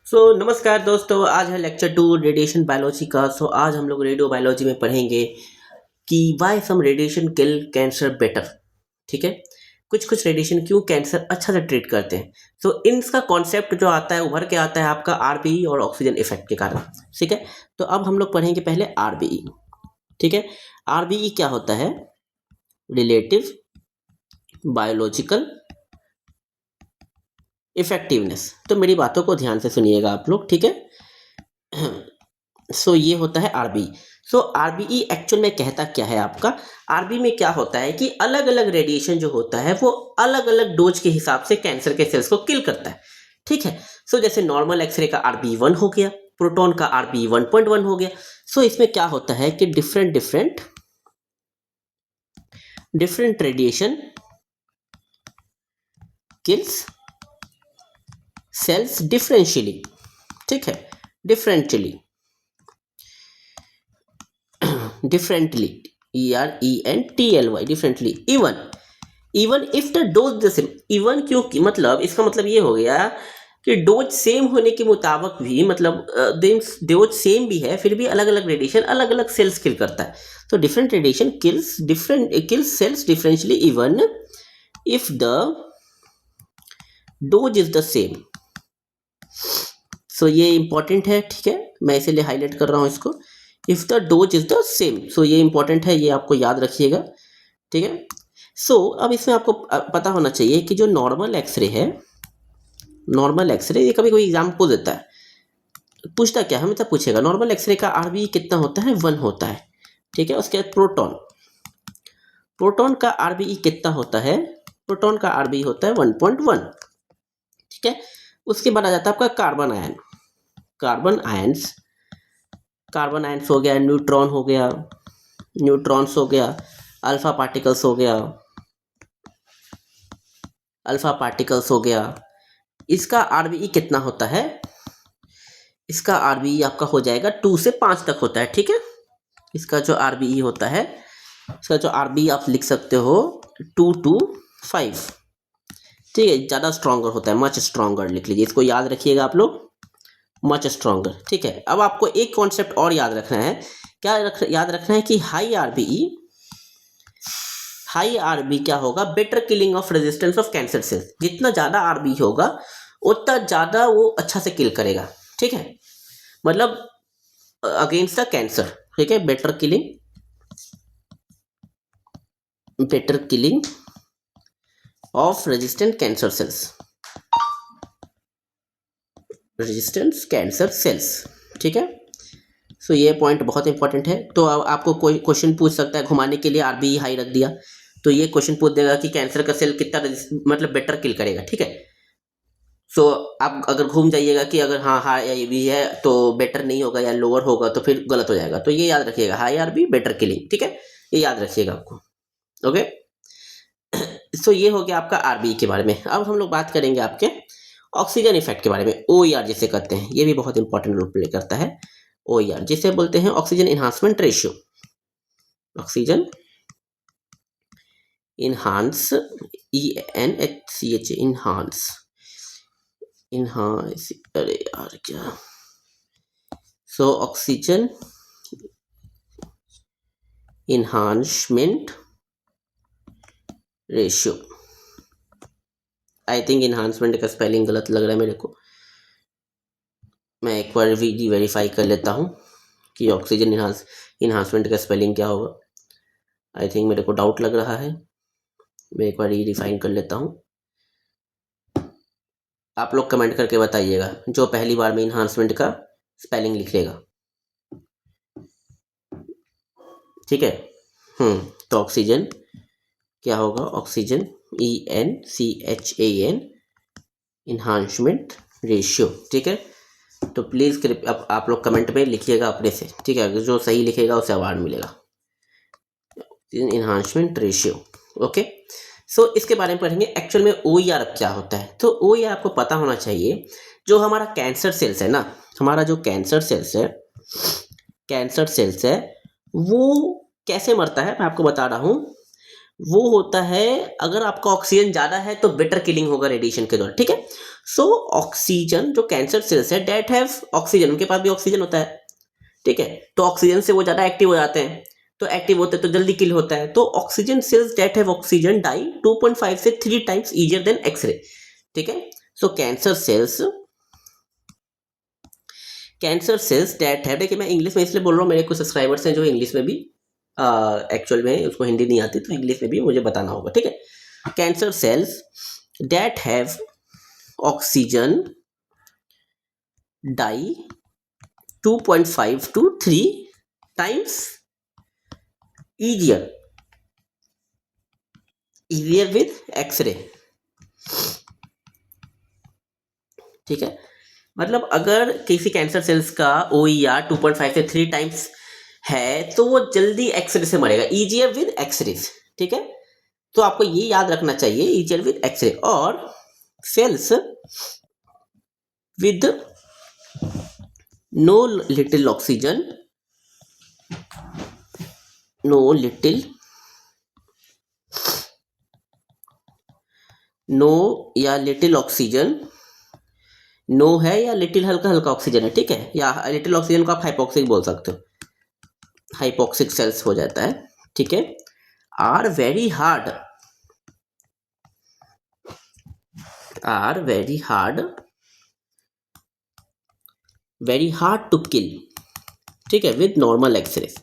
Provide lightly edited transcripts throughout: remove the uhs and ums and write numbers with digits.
नमस्कार दोस्तों, आज है लेक्चर 2 रेडिएशन बायोलॉजी का। आज हम लोग रेडियो बायोलॉजी में पढ़ेंगे कि why some radiation kill cancer better. ठीक है, कुछ कुछ रेडिएशन क्यों कैंसर अच्छा से ट्रीट करते हैं। इनका कॉन्सेप्ट जो आता है उभर के आता है आपका आरबीई और ऑक्सीजन इफेक्ट के कारण। ठीक है, तो अब हम लोग पढ़ेंगे पहले आरबीई। ठीक है, आरबीई क्या होता है? Relative biological effectiveness. तो मेरी बातों को ध्यान से सुनिएगा आप लोग, ठीक है। ये होता है आरबीई। आरबीई एक्चुअल में कहता क्या है आपका? आरबीई में क्या होता है कि अलग अलग रेडिएशन जो होता है वो अलग अलग डोज के हिसाब से कैंसर के सेल्स को किल करता है। ठीक है, जैसे नॉर्मल एक्सरे का आरबीई 1 हो गया, प्रोटॉन का आरबीई 1.1 हो गया। इसमें क्या होता है कि different radiation kills cells differentially. ठीक है, differently differently even if the dose the same. Even क्योंकि मतलब इसका मतलब ये हो गया कि डोज सेम होने के मुताबिक भी मतलब डोज सेम भी है फिर भी अलग अलग रेडिएशन अलग अलग सेल्स किल करता है। तो different radiation kills cells differentially even if the dose is the same. ये इंपॉर्टेंट है। ठीक है, मैं इसीलिए हाईलाइट कर रहा हूं इसको। If the dose is the same, ये इंपॉर्टेंट है, ये आपको याद रखिएगा। ठीक है, अब इसमें आपको पता होना चाहिए कि जो नॉर्मल एक्सरे है, ये कभी कोई एग्जाम पूछ देता है, पूछता क्या है, हमें पूछेगा नॉर्मल एक्सरे का आरबीई कितना होता है? 1 होता है। ठीक है, उसके बाद प्रोटॉन का आरबीई कितना होता है? प्रोटॉन का आरबीई होता है 1.1। ठीक है, उसके बाद आ जाता है आपका कार्बन आयंस हो गया, न्यूट्रॉन्स हो गया, अल्फा पार्टिकल्स हो गया। इसका आरबीई कितना होता है? इसका आरबीई आपका हो जाएगा 2 से 5 तक होता है। ठीक है, इसका जो आरबीई होता है, इसका जो आरबीई आप लिख सकते हो 2 to 5। ठीक है, ज़्यादा स्ट्रॉन्गर होता है, मच स्ट्रॉन्गर लिख लीजिए, इसको याद रखिएगा आप लोग, मच स्ट्रॉन्गर। ठीक है, अब आपको एक कॉन्सेप्ट और याद रखना है। याद रखना है कि हाई आरबी क्या होगा? Better killing of resistance of cancer cells. जितना ज़्यादा आरबी होगा उतना ज़्यादा वो अच्छा से किल करेगा। ठीक है, मतलब अगेंस्ट द कैंसर। ठीक है, better killing of resistant cancer cells. ठीक है, ये पॉइंट बहुत इंपॉर्टेंट है। तो अब आपको कोई क्वेश्चन पूछ सकता है, घुमाने के लिए आरबीई हाई रख दिया तो ये क्वेश्चन पूछ देगा कि कैंसर का सेल कितना मतलब बेटर किल करेगा। ठीक है, आप अगर घूम जाइएगा कि अगर हाँ हाई भी है तो बेटर नहीं होगा या लोअर होगा तो फिर गलत हो जाएगा। तो ये याद रखिएगा, हाई आरबी बेटर किलिंग। ठीक है, ये याद रखिएगा आपको। ओके, ये हो गया आपका आरबीई के बारे में। अब हम लोग बात करेंगे आपके ऑक्सीजन इफेक्ट के बारे में, ओईआर जिसे कहते हैं। ये भी बहुत इंपॉर्टेंट रोल प्ले करता है। ओईआर जिसे बोलते हैं oxygen enhancement ratio. Oxygen enhance, ENHCH, enhance, अरे यार क्या, oxygen enhancement ratio. I think enhancement का स्पेलिंग गलत लग रहा है मेरे को, मैं एक बार वेरीफाई कर लेता हूँ कि ऑक्सीजन इनहांसमेंट का स्पेलिंग क्या होगा। आई थिंक मेरे को डाउट लग रहा है, मैं एक बार रिफाइन कर लेता हूँ। आप लोग कमेंट करके बताइएगा जो पहली बार में इनहांसमेंट का स्पेलिंग लिख लेगा। ठीक है, तो ऑक्सीजन क्या होगा? Oxygen ENCHAN enhancement ratio. ठीक है, तो प्लीज़ आप लोग कमेंट में लिखिएगा अपने से। ठीक है, जो सही लिखेगा उसे अवार्ड मिलेगा, इनहांसमेंट रेशियो। ओके, इसके बारे में पढ़ेंगे एक्चुअल में ओईआर क्या होता है। तो ओईआर आपको पता होना चाहिए। जो हमारा कैंसर सेल्स है ना, हमारा जो कैंसर सेल्स है वो कैसे मरता है, मैं आपको बता रहा हूँ। वो होता है अगर आपका ऑक्सीजन ज़्यादा है तो बेटर किलिंग होगा रेडिएशन के दौरान, ठीक है। सो ऑक्सीजन जो कैंसर सेल्स है डेट हैव ऑक्सीजन, उनके पास भी ऑक्सीजन होता है, ठीक है। तो ऑक्सीजन से वो ज़्यादा एक्टिव हो जाते हैं, तो एक्टिव होते हैं तो जल्दी किल होता है। तो oxygen cells that have oxygen die 2.5 से 3 टाइम्स ईजियर देन एक्सरे, ठीक है। सो कैंसर सेल्स डेट है, देखिए मैं इंग्लिश में इसलिए बोल रहा हूँ, मेरे कुछ सब्सक्राइबर्स हैं जो इंग्लिश में भी एक्चुअल में उसको हिंदी नहीं आती, तो इंग्लिश में भी मुझे बताना होगा, ठीक है। Cancer cells that have oxygen die 2.5 to 3 times easier with x-ray, ठीक है। मतलब अगर किसी कैंसर सेल्स का OER 2.5 से 3 टाइम्स है तो वो जल्दी एक्सरे से मरेगा, ईजियर विद एक्सरे, ठीक है। तो आपको ये याद रखना चाहिए, ईजियर विद एक्सरे। और cells with no little oxygen, no या लिटिल ऑक्सीजन, नो है या लिटिल हल्का हल्का ऑक्सीजन है, ठीक है। या लिटिल ऑक्सीजन को आप हाइपोक्सिक बोल सकते हो, हाइपोक्सिक सेल्स हो जाता है, ठीक है। Are very hard to kill, ठीक है, विद नॉर्मल एक्सेस।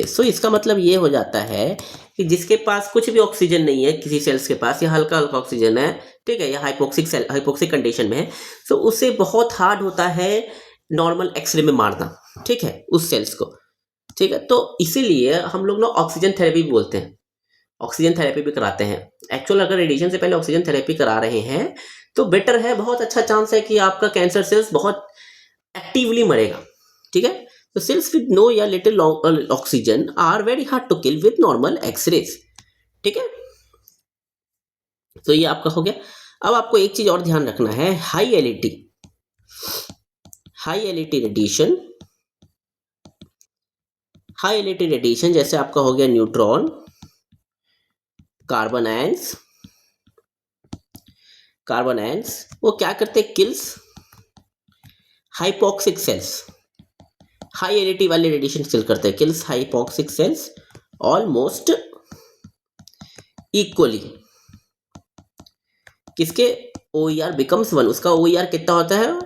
सो इसका मतलब ये हो जाता है कि जिसके पास कुछ भी ऑक्सीजन नहीं है, किसी सेल्स के पास, या हल्का हल्का ऑक्सीजन है, ठीक है, या हाइपोक्सिक कंडीशन में है, तो उससे बहुत हार्ड होता है नॉर्मल एक्सरे में मारना, ठीक है, उस सेल्स को, ठीक है। तो इसीलिए हम लोग ना ऑक्सीजन थेरेपी बोलते हैं, ऑक्सीजन थेरेपी भी कराते हैं। एक्चुअल अगर रेडिएशन से पहले ऑक्सीजन थेरेपी करा रहे हैं तो बेटर है, बहुत अच्छा चांस है कि आपका कैंसर सेल्स बहुत एक्टिवली मरेगा, ठीक है। तो सेल्स विद नो या little oxygen are very hard to kill with normal x-rays, ठीक है। तो ये आपका हो गया। अब आपको एक चीज और ध्यान रखना है, हाई एलईटी रेडिएशन, जैसे आपका हो गया न्यूट्रॉन, कार्बन आयंस, वो क्या करते हैं, kills hypoxic cells, high LET वाले रेडिएशन किल करते हैं, kills hypoxic cells almost equally. किसके OER बिकम्स 1, उसका OER कितना होता है,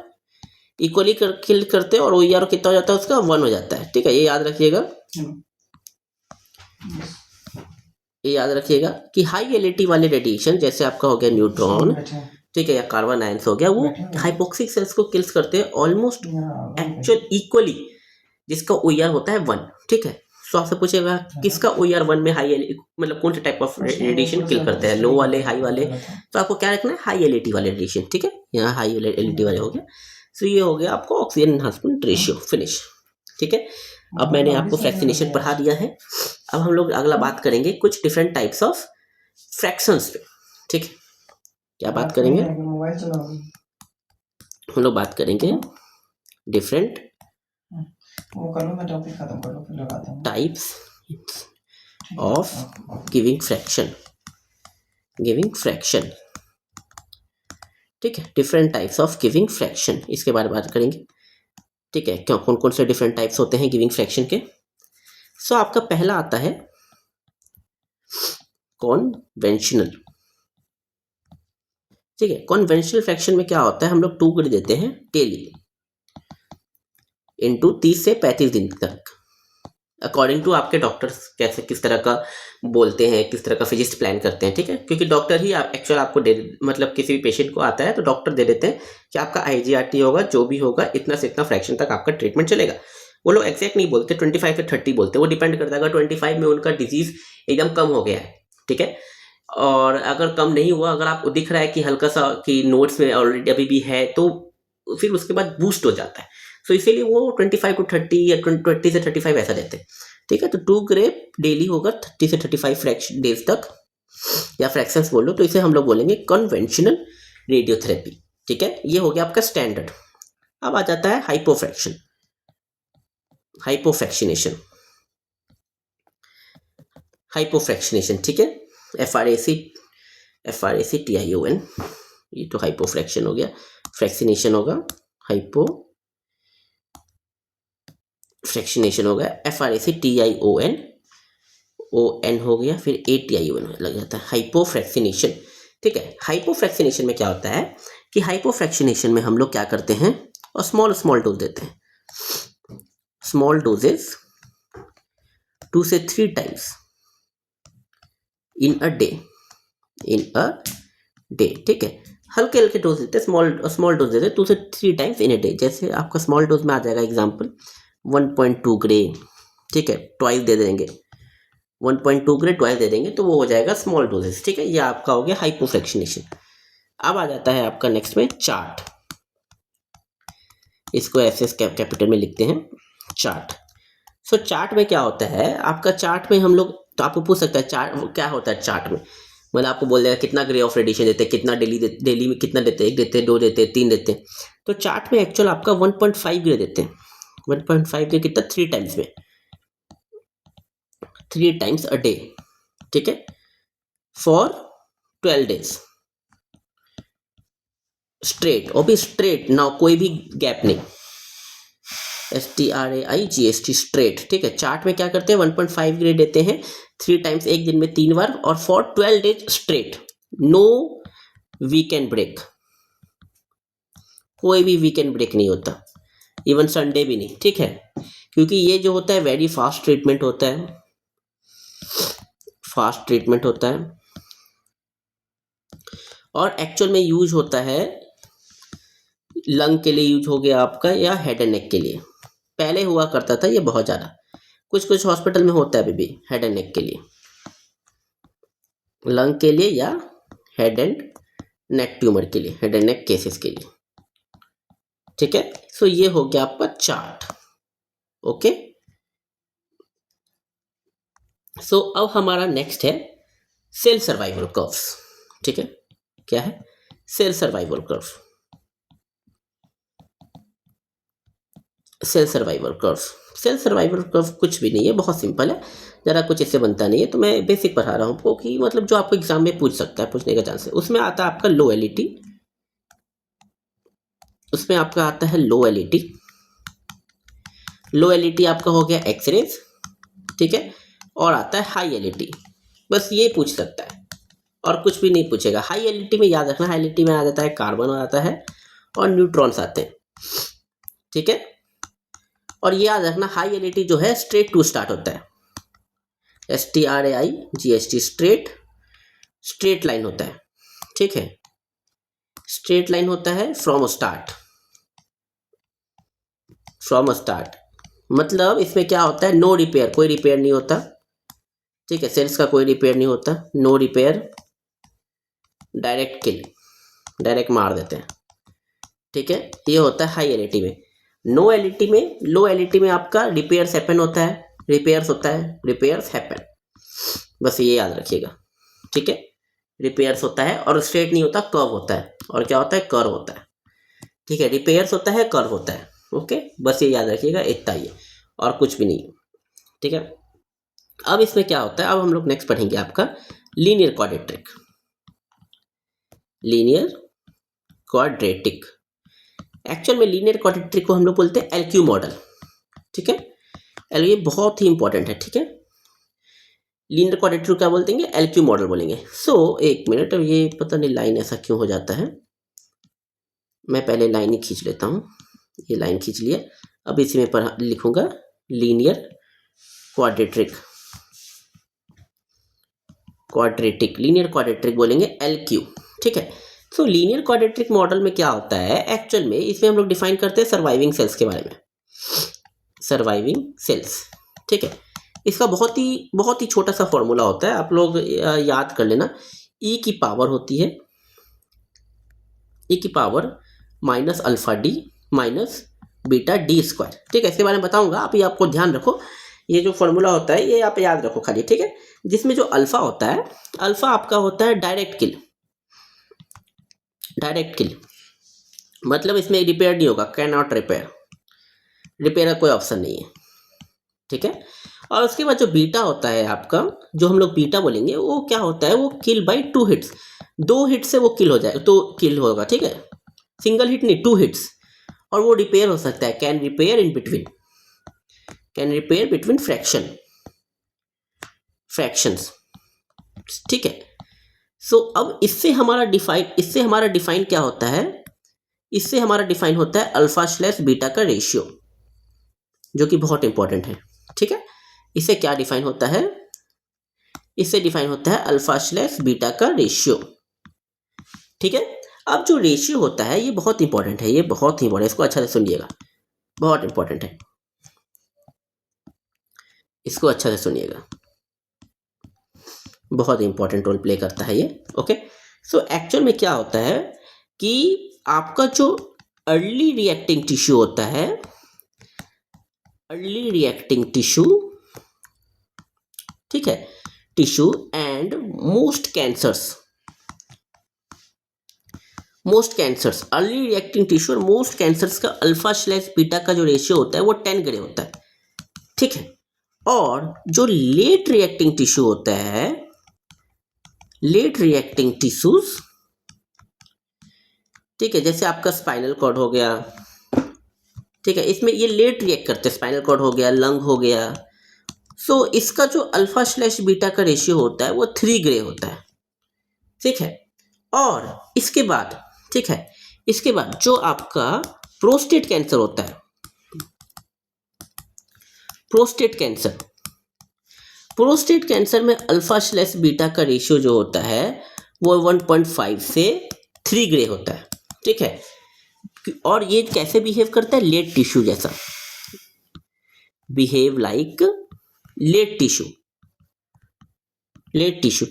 इक्वली किल करते हैं, और OER कितना हो जाता है उसका 1 हो जाता है, ठीक है। ये याद रखिएगा कि हाई एलईटी वाले रेडिएशन, जैसे आपका हो गया न्यूट्रॉन, ठीक है, या कार्बन आयंस हो गया, वो हाइपोक्सिक सेल्स को किल्स करते हैं ऑलमोस्ट एक्चुअल इक्वली, जिसका OER होता है 1, ठीक है। सो आपसे पूछेगा किसका OER 1 में हाई, मतलब कौन से टाइप ऑफ रेडिएशन किल करते हैं, लो वाले, हाई वाले, तो आपको क्या रखना है, हाई एलईटी वाले रेडिएशन, ठीक है। यहाँ हाई एलईटी वाले हो गया। सो ये हो गया आपको ऑक्सीजन एनहांसमेंट रेशियो, फिनिश, ठीक है। अब मैंने आपको फ्रैक्शनेशन पढ़ा दिया है। अब हम लोग अगला बात करेंगे कुछ डिफरेंट टाइप्स ऑफ फ्रैक्शंस पे, ठीक है। क्या बात करेंगे, हम लोग बात करेंगे different types of giving fraction, ठीक है। Different types of giving fraction, इसके बारे में बात करेंगे, ठीक है। क्यों, कौन कौन से डिफरेंट टाइप्स होते हैं गिविंग फ्रैक्शन के। सो आपका पहला आता है कॉन्वेंशनल, ठीक है। कॉन्वेंशनल फ्रैक्शन में क्या होता है, हम लोग 2 कर देते हैं डेली इनटू 30 से 35 दिन तक, अकॉर्डिंग टू आपके डॉक्टर्स कैसे किस तरह का बोलते हैं, किस तरह का फिजिस्ट प्लान करते हैं, ठीक है। क्योंकि डॉक्टर ही एक्चुअल आपको मतलब किसी भी पेशेंट को आता है तो डॉक्टर दे देते हैं कि आपका IGRT होगा, जो भी होगा इतना से इतना फ्रैक्शन तक आपका ट्रीटमेंट चलेगा। वो लोग एक्जैक्ट नहीं बोलते, 25 से 30 बोलते हैं, वो डिपेंड करता है अगर 25 में उनका डिजीज एकदम कम हो गया है, ठीक है, और अगर कम नहीं हुआ, अगर आपको दिख रहा है कि हल्का सा कि नोट्स में ऑलरेडी अभी भी है, तो फिर उसके बाद बूस्ट हो जाता है। तो इसीलिए वो 25 to 30 या 20 से 35 ऐसा देते हैं, ठीक है। तो 2 ग्रेप डेली होगा 30 से 35 डेज तक, या फ्रैक्शंस बोलो, तो इसे हम लोग बोलेंगे कन्वेंशनल रेडियोथेरेपी, ठीक है। ये हो गया आपका स्टैंडर्ड। अब आ जाता है हाइपोफ्रैक्शनेशन, हाइपोफ्रैक्शनेशन, ठीक है, FRACTION, ये तो हाइपोफ्रैक्शन हो गया, फ्रैक्शनेशन होगा, हाइपोफ्रैक्शनेशन होगा, FRACTION हो गया, फिर ATION लग जाता है, हाइपोफ्रैक्शनेशन, ठीक है। हाइपोफ्रैक्शनेशन में क्या होता है कि हाइपोफ्रैक्शनेशन में हम लोग क्या करते हैं और स्मॉल डोज देते हैं, स्मॉल डोजेस 2 से 3 टाइम्स इन अ डे, ठीक है। हल्के हल्के डोज देते हैं, स्मॉल डोज देते हैं 2 से 3 टाइम्स इन अ डे। जैसे आपका स्मॉल डोज में आ जाएगा एग्जांपल 1.2 ग्रे, ठीक है, ट्वाइस दे देंगे, 1.2 ग्रे ट्वाइस दे देंगे तो वो हो जाएगा स्मॉल डोजेस, ठीक है। ये आपका हो गया हाइपोफ्रैक्शनेशन। अब आ जाता है आपका नेक्स्ट में चार्ट, इसको SS कैपिटल में लिखते हैं, चार्ट। सो चार्ट में क्या होता है आपका, चार्ट में हम लोग, तो आपको पूछ सकता है चार्ट क्या होता है चार्ट में, मतलब आपको बोल देगा कितना ग्रे ऑफ रेडिएशन देते हैं, कितना डेली में कितना देते हैं, 1 देते हैं, 2 देते हैं, 3 देते हैं। तो चार्ट में एक्चुअल आपका 1.5 ग्रे देते हैं, 1.5 ग्रे कितना 3 टाइम्स में, 3 टाइम्स अ डे, ठीक है, फॉर 12 डेज स्ट्रेट, और भी स्ट्रेट ना, कोई भी गैप नहीं, STRAIGST स्ट्रेट, ठीक है। चार्ट में क्या करते हैं 1.5 ग्रे देते हैं 3 टाइम्स, एक दिन में 3 बार, और for 12 days straight, no weekend break, कोई भी वीकेंड ब्रेक नहीं होता, इवन संडे भी नहीं, ठीक है। क्योंकि ये जो होता है वेरी फास्ट ट्रीटमेंट होता है, फास्ट ट्रीटमेंट होता है, और एक्चुअल में यूज होता है लंग के लिए यूज हो गया आपका, या हेड एंड नेक के लिए, पहले हुआ करता था ये बहुत ज़्यादा, कुछ हॉस्पिटल में होता है अभी भी हेड एंड नेक के लिए, लंग के लिए या हेड एंड नेक ट्यूमर के लिए, हेड एंड नेक केसेस के लिए, ठीक है। सो ये हो गया आपका चार्ट, ओके। सो अब हमारा नेक्स्ट है सेल सर्वाइवल कर्व्स, ठीक है। क्या है cell survival curve, cell survival curve, cell survival curve कुछ भी नहीं है, बहुत सिंपल है, ज़रा कुछ इससे बनता नहीं है, तो मैं बेसिक पढ़ा रहा हूँ आपको कि मतलब जो आपको एग्जाम में पूछ सकता है, पूछने का चांस है। उसमें आता है आपका लो एलईटी, उसमें आपका आता है लो एलईटी, लो एलईटी आपका हो गया एक्सरेज, ठीक है, और आता है हाई एलईटी, बस ये पूछ सकता है और कुछ भी नहीं पूछेगा। हाई एलईटी में याद रखना, हाई एलईटी में आ जाता है कार्बन आता है और न्यूट्रॉन्स आते हैं, ठीक है। और ये याद रखना हाई एलईटी जो है स्ट्रेट टू स्टार्ट होता है, STRAIGST स्ट्रेट लाइन होता है, ठीक है, स्ट्रेट लाइन होता है फ्रॉम स्टार्ट, मतलब इसमें क्या होता है नो रिपेयर, कोई रिपेयर नहीं होता, ठीक है, सेल्स का कोई रिपेयर नहीं होता, नो रिपेयर, डायरेक्ट किल, डायरेक्ट मार देते हैं, ठीक है। ये होता है हाई एलईटी में। नो एलईटी में, लो एलईटी में आपका रिपेयर्स हैपन होता है, रिपेयर्स हैपन, बस ये याद रखिएगा, ठीक है। रिपेयर्स होता है और स्ट्रेट नहीं होता, कर्व होता है, और क्या होता है कर्व होता है, ठीक है। रिपेयर्स होता है, कर्व होता है, ओके, बस ये याद रखिएगा, इतना ही है और कुछ भी नहीं, ठीक है। अब इसमें क्या होता है, अब हम लोग नेक्स्ट पढ़ेंगे आपका linear quadratic, linear quadratic, actual में लीनियर क्वाड्रेटिक को हम लोग बोलते हैं LQ मॉडल, ठीक है। ये बहुत ही इंपॉर्टेंट है, ठीक है। लीनियर क्वाड्रेटिक क्या बोलते हैं, LQ मॉडल बोलेंगे। सो एक मिनट, अब ये पता नहीं लाइन ऐसा क्यों हो जाता है, मैं पहले लाइन ही खींच लेता हूँ, ये लाइन खींच लिया, अब इसी में लिखूंगा लीनियर क्वाड्रेटिक, लीनियर क्वाड्रेटिक बोलेंगे LQ, ठीक है। सो लीनियर क्वाड्रेटिक मॉडल में क्या होता है, एक्चुअल में इसमें हम लोग डिफाइन करते हैं सर्वाइविंग सेल्स के बारे में, सर्वाइविंग सेल्स, ठीक है। इसका बहुत ही छोटा सा फॉर्मूला होता है, आप लोग याद कर लेना, E की पावर होती है, E की power minus alpha D minus beta D square, ठीक है। इसके बारे में बताऊंगा, आप ये आपको ध्यान रखो, ये जो फॉर्मूला होता है ये आप याद रखो खाली, ठीक है। जिसमें जो अल्फा होता है, अल्फा आपका होता है डायरेक्ट किल, मतलब इसमें रिपेयर नहीं होगा, कैन नॉट रिपेयर, रिपेयर का कोई ऑप्शन नहीं है, ठीक है। और उसके बाद जो बीटा होता है आपका, जो हम लोग बीटा बोलेंगे, वो क्या होता है, वो किल बाय 2 हिट्स, 2 हिट से वो किल हो जाएगा, तो किल होगा, ठीक है, सिंगल हिट नहीं, 2 हिट्स। और वो रिपेयर हो सकता है, can repair in between, can repair between fractions, ठीक है। सो अब इससे हमारा डिफाइन क्या होता है, इससे हमारा डिफाइन होता है अल्फा स्लैश बीटा का रेशियो, जो कि बहुत इंपॉर्टेंट है, ठीक है। इससे क्या डिफाइन होता है, इससे डिफाइन होता है अल्फा स्लैश बीटा का रेशियो, ठीक है। अब जो रेशियो होता है ये बहुत इंपॉर्टेंट है, ये बहुत ही इंपॉर्टेंट, इसको अच्छा से सुनिएगा, बहुत इंपॉर्टेंट है, इसको अच्छा से सुनिएगा, बहुत इंपॉर्टेंट रोल प्ले करता है ये, ओके। सो एक्चुअल में क्या होता है कि आपका जो अर्ली रिएक्टिंग टिश्यू होता है, अर्ली रिएक्टिंग टिश्यू, ठीक है, tissue and most cancers, early reacting tissue और मोस्ट कैंसर्स का अल्फा स्लैश बीटा का जो रेशियो होता है वो 10 ग्रे होता है, ठीक है। और जो लेट रिएक्टिंग टिश्यू होता है, लेट रिएक्टिंग टिश्यूज, ठीक है, जैसे आपका स्पाइनल कॉर्ड हो गया, ठीक है, इसमें ये लेट रिएक्ट करते हैं, स्पाइनल कॉर्ड हो गया, लंग हो गया, सो इसका जो अल्फा स्लैश बीटा का रेशियो होता है वो 3 ग्रे होता है, ठीक है। और इसके बाद, ठीक है, इसके बाद जो आपका प्रोस्टेट कैंसर होता है, प्रोस्टेट कैंसर में अल्फा स्लैश बीटा का रेशियो जो होता है वो 1.5 से 3 ग्रे होता है, ठीक है। और ये कैसे बिहेव करता है, लेट टिश्यू जैसा, बिहेव लाइक लेट टिश्यू,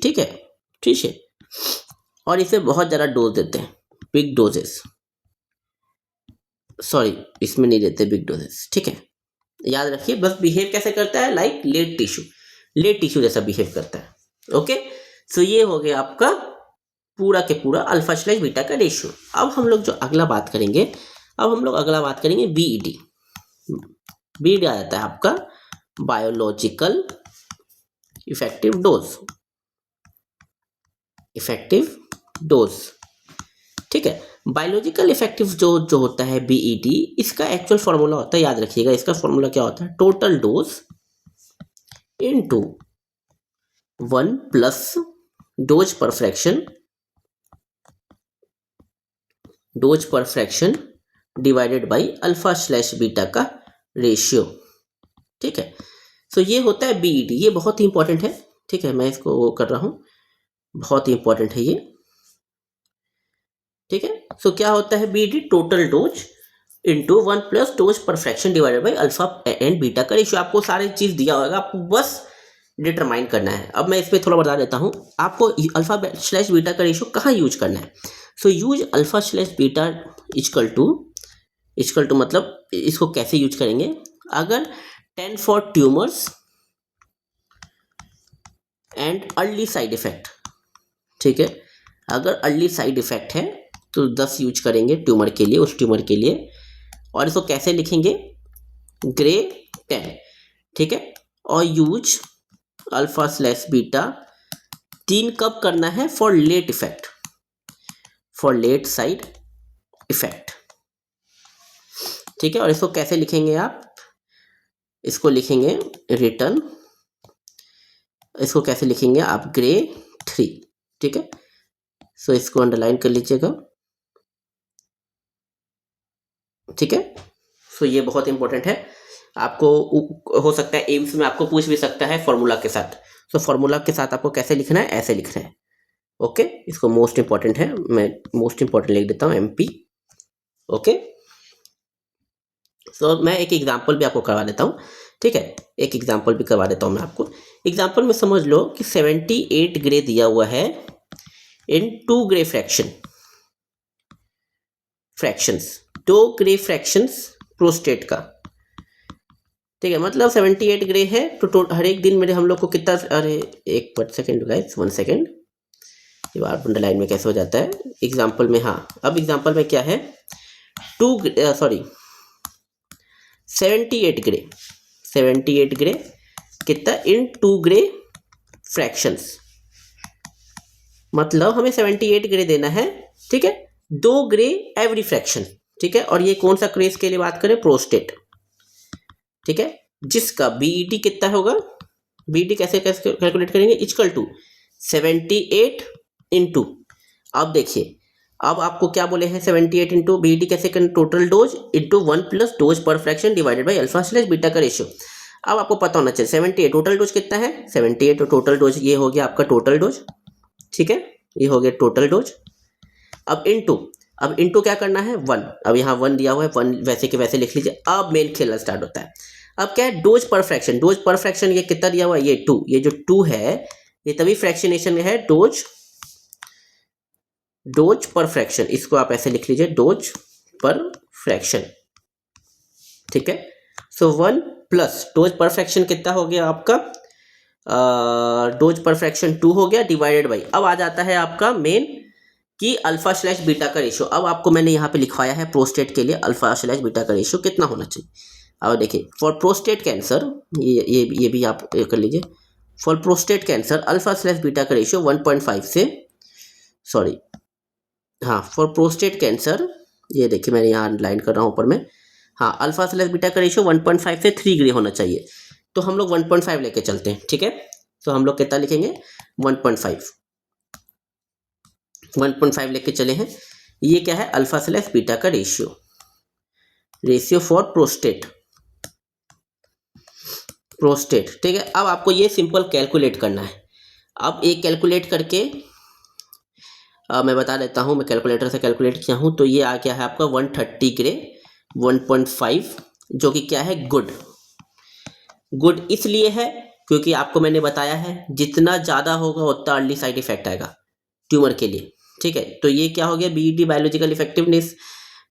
ठीक है, ठीक है। और इसे बहुत ज़्यादा डोज देते हैं, बिग डोजेस, सॉरी इसमें नहीं देते बिग डोजेस, ठीक है, याद रखिए, बस बिहेव कैसे करता है, लाइक लेट टिश्यू जैसा बिहेव करता है, ओके। सो ये हो गया आपका पूरा के पूरा अल्फा स्लैश बीटा का रेशियो। अब हम लोग जो अगला बात करेंगे, बीईडी। बीईडी आ जाता है आपका बायोलॉजिकल इफेक्टिव डोज, ठीक है। बायोलॉजिकल इफेक्टिव डोज जो होता है बीईडी, इसका एक्चुअल फॉर्मूला होता है, याद रखिएगा, इसका फॉर्मूला क्या होता है, total dose into 1 plus dose per fraction divided by alpha slash beta का रेशियो, ठीक है। सो ये होता है बीईडी, ये बहुत ही इंपॉर्टेंट है, ठीक है, मैं इसको वो कर रहा हूँ, बहुत ही इंपॉर्टेंट है ये, ठीक है। सो क्या होता है BED, total dose into 1 plus dose per fraction divided by alpha and beta का रेशियो। आपको सारी चीज दिया होगा, आपको बस डिटरमाइन करना है। अब मैं इस पर थोड़ा बता देता हूँ आपको, अल्फा स्लैश बीटा का रेशियो कहाँ यूज करना है। So use alpha slash beta equal to मतलब इसको कैसे यूज करेंगे, अगर 10 for tumours and early side effect, ठीक है, अगर अर्ली साइड इफेक्ट है तो 10 यूज करेंगे ट्यूमर के लिए, उस ट्यूमर के लिए। और इसको कैसे लिखेंगे, ग्रे 10, ठीक है। और यूज अल्फा स्लैश बीटा 3 कब करना है, फॉर लेट साइड इफेक्ट, ठीक है। और इसको कैसे लिखेंगे आप, इसको लिखेंगे रिटर्न, इसको कैसे लिखेंगे आप, ग्रे 3, ठीक है। सो इसको अंडरलाइन कर लीजिएगा, ठीक है। सो ये बहुत इंपॉर्टेंट है, आपको हो सकता है एम्स में आपको पूछ भी सकता है फॉर्मूला के साथ। सो फॉर्मूला के साथ आपको कैसे लिखना है, ऐसे लिखना है, ओके। इसको मोस्ट इंपॉर्टेंट है, मैं मोस्ट इंपॉर्टेंट लिख देता हूँ MP, ओके। सो मैं एक एग्जांपल भी आपको करवा देता हूँ, ठीक है, एक एग्जांपल भी करवा देता हूँ मैं आपको। एग्जांपल में समझ लो कि 78 ग्रे दिया हुआ है इन 2 grey fractions, 2 grey fractions prostate का, ठीक है। मतलब 78 ग्रे है तो हर एक दिन मेरे हम लोग को कितना, अरे एक सेकेंड गाइस, 1 सेकेंड, ये बार अंडरलाइन में कैसे हो जाता है एग्जांपल में, हाँ। अब एग्जांपल में क्या है, 78 ग्रे कितना इन 2 ग्रे फ्रैक्शंस, मतलब हमें 78 ग्रे देना है, ठीक है, 2 ग्रे एवरी फ्रैक्शन, ठीक है। और ये कौन सा केस के लिए बात करें, प्रोस्टेट, ठीक है, जिसका बीईटी कितना होगा, बीईटी कैसे कैसे कैलकुलेट करेंगे, इक्वल टू 78 इंटू, अब देखिए अब आपको क्या बोले हैं 78 इंटू बीईटी कैसे करें, total dose into 1 plus dose per fraction divided by alpha slash beta का रेशियो। अब आपको पता होना चाहिए 78 टोटल डोज कितना है, 78 टोटल डोज, ये हो गया आपका टोटल डोज, ठीक है, ये हो गया टोटल डोज। अब इनटू क्या करना है 1, अब यहाँ 1 दिया हुआ है, 1 वैसे के वैसे लिख लीजिए। अब मेन खेलना स्टार्ट होता है। अब क्या है, dose per fraction, dose per fraction ये कितना दिया हुआ है, ये 2, ये जो 2 है ये तभी फ्रैक्शनेशन में है, डोज पर फ्रैक्शन, इसको आप ऐसे लिख लीजिए, डोज पर फ्रैक्शन, ठीक है। सो 1 प्लस डोज पर फ्रैक्शन कितना हो गया आपका, डोज पर फ्रैक्शन 2 हो गया, डिवाइडेड बाई, अब आ जाता है आपका मेन कि अल्फा स्लैश बीटा का रेशियो। अब आपको मैंने यहाँ पे लिखवाया है प्रोस्टेट के लिए अल्फा स्लैश बीटा का रेशियो कितना होना चाहिए। अब देखिए फॉर प्रोस्टेट कैंसर, ये भी आप कर लीजिए, for prostate cancer alpha slash beta का रेशियो 1.5 से, सॉरी हाँ, फॉर प्रोस्टेट कैंसर, ये देखिए मैंने यहाँ लाइन कर रहा हूँ ऊपर में, हाँ, अल्फा स्लैश बीटा का रेशियो 1.5 से 3 ग्रे होना चाहिए। तो हम लोग 1.5 लेके चलते हैं, ठीक है। तो हम लोग कितना लिखेंगे 1.5 लेके चले हैं। ये क्या है, अल्फा स्लैश बीटा का रेशियो फॉर प्रोस्टेट, ठीक है। अब आपको ये सिंपल कैलकुलेट करना है। अब एक कैलकुलेट करके मैं बता देता हूँ, मैं कैलकुलेटर से कैलकुलेट किया हूँ, तो ये आ गया है आपका 130 ग्रे 1.5, जो कि क्या है, गुड इसलिए है क्योंकि आपको मैंने बताया है जितना ज़्यादा होगा उतना अर्ली साइड इफेक्ट आएगा ट्यूमर के लिए, ठीक है। तो ये क्या हो गया, बीईटी बायोलॉजिकल इफेक्टिवनेस,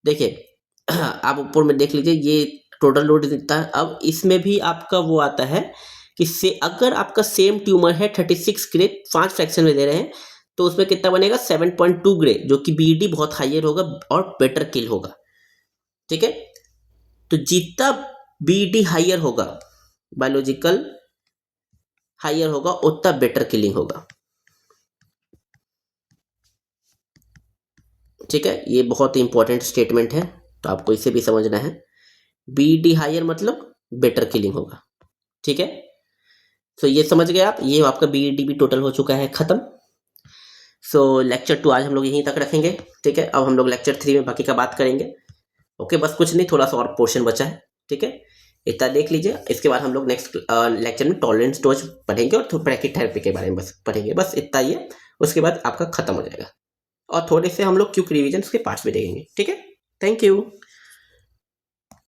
देखिए आप ऊपर में देख लीजिए, ये टोटल लोड दिखता है। अब इसमें भी आपका वो आता है कि अगर आपका सेम ट्यूमर है 36 ग्रे 5 फ्रैक्शन में दे रहे हैं, तो उसमें कितना बनेगा 7.2 ग्रे, जो कि बीईटी बहुत हाइयर होगा और बेटर किल होगा, ठीक है। तो जितना बीईटी हाइयर होगा, बायोलॉजिकल हाइयर होगा, उतना बेटर किलिंग होगा, ठीक है। ये बहुत ही इंपॉर्टेंट स्टेटमेंट है, तो आपको इसे भी समझना है। बीईटी हाइयर मतलब बेटर किलिंग होगा, ठीक है। सो ये समझ गए आप, ये आपका बीईटी भी टोटल हो चुका है खत्म। सो लेक्चर 2 आज हम लोग यहीं तक रखेंगे, ठीक है। अब हम लोग लेक्चर 3 में बाकी का बात करेंगे, ओके। बस कुछ नहीं, थोड़ा सा और पोर्शन बचा है, ठीक है, इतना देख लीजिए। इसके बाद हम लोग नेक्स्ट लेक्चर में टॉलरेंस डोज पढ़ेंगे और ब्रैकेट थेरेपी के बारे में बस पढ़ेंगे, बस इतना ही है। उसके बाद आपका खत्म हो जाएगा, और थोड़े से हम लोग क्विक रिवीजन के पार्ट्स भी देखेंगे, ठीक है। Thank you.